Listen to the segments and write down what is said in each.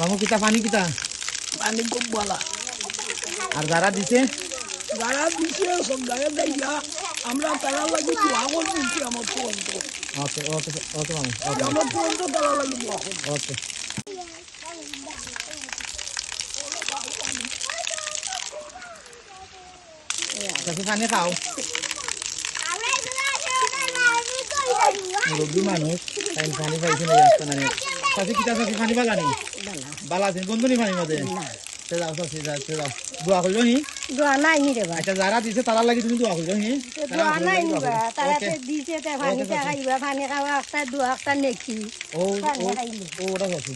মামু কিতা পানি কিতা পানি খুব ভালো আর যারা দিছে সব গায়ে গাইয়া আমরা তারা লাগি দোয়া করছি আমার পর্যন্ত ওকে ওকে ওকে মামু ওকে আমার পর্যন্ত তারা লাগি দোয়া করছি ওকে কাছে পানি খাও মুরব্বী মানুষ টাইম পানি পাইছে না আসতে না কাছে কিতা কাছে পানি বাগানি বালা আছে বন্ধু নি পানি মধ্যে সে যাও সে যাও দোয়া করলো নি দোয়া নাই নি রে ভাই আচ্ছা যারা দিছে তারা লাগি তুমি দোয়া করলো নি দোয়া নাই নি ভাই তারা দিছে তে পানি তে খাইবা পানি খাওয়া একটা দোয়া একটা নেকি ও ও ওটা আছে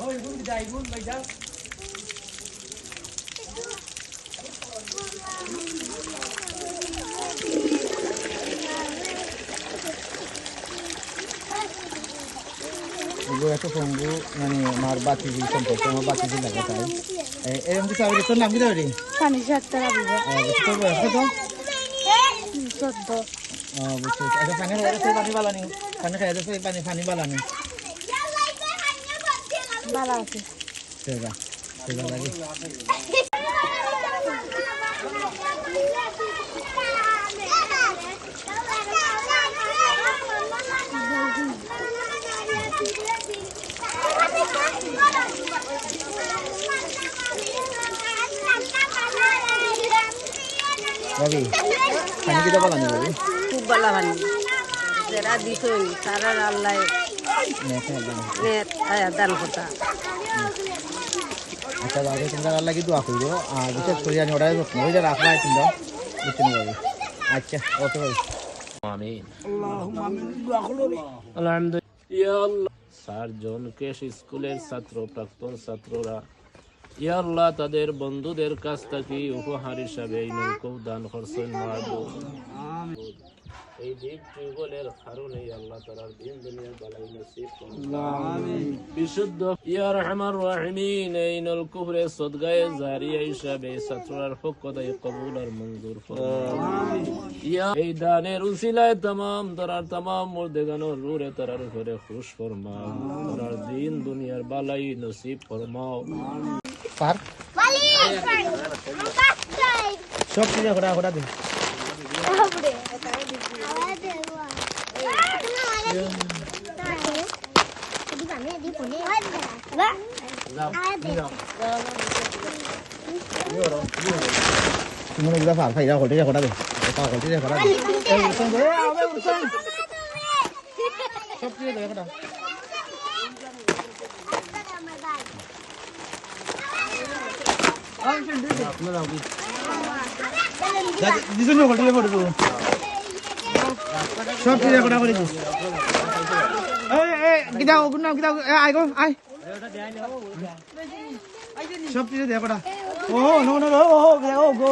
ওই গুন যাই গুন ভাই যাও এগুলো একটা সঙ্গু মানে আমার বাতি সম্পর্ক আমার বাতি লাগা তাই এরকম কিছু আগে তোর নাম কি দেবে পানি সাতটা রাখবো তোর বয়স কত 14 বুঝছি আচ্ছা পানি খাই পানি বালানি পানি খাই যাচ্ছে পানি বালানি ভালো আছে সেবা সেবা লাগে বাবি পানি কি দেবো বালানি বাবি খুব ভালো পানি যারা দিছই তারা আল্লাহ দান কথা আচ্ছা বাবু তোমরা আল্লাহ কি দোয়া করবো আর বিশেষ করে জানি ওটা যত্ন ওইটা রাখবা তোমরা বুঝতে নি বাবু আচ্ছা ওকে বাবু আমিন আল্লাহুম্মা আমিন দোয়া করো রে আলহামদুলিল্লাহ ইয়া আল্লাহ 4 জন কেশ স্কুলের ছাত্র প্রাক্তন ছাত্ররা ইয়া আল্লাহ তাদের বন্ধুদের কাছ থেকে উপহার হিসাবে এই নৌকো দান করছেন মাহবুব এই দ্বীপ টিউবওয়েলের কারণে আল্লাহ তাআলার দিন দুনিয়ার বালাই নসিব করুন আমিন বিশুদ্ধ ইয়া রহমান রহিমিন এই নলকুফরে সদগায়ে জারিয়া হিসাবে ছাত্রর পক্ষ থেকে কবুল আর মঞ্জুর ফরমাও আমিন ইয়া এই দানের উসিলায় तमाम তারার तमाम মুর্দেগানোর রূহে তারার উপরে খুশ ফরমাও তারার দিন দুনিয়ার বালাই নসিব ফরমাও পার সব কিছু ঘোড়া দিন তুমি ফাল ফাইদা ঘটে ঘোড়া দে ঘটে ঘোড়া দে সব কিছু ঘোড়া দিছেন হোটেলে পড়ে তো সব কিছু ঘোড়া করে দিস কিটা ওগুন নাম কিটা আই গো আই সব কিছু দেখো ও নো নো ও গো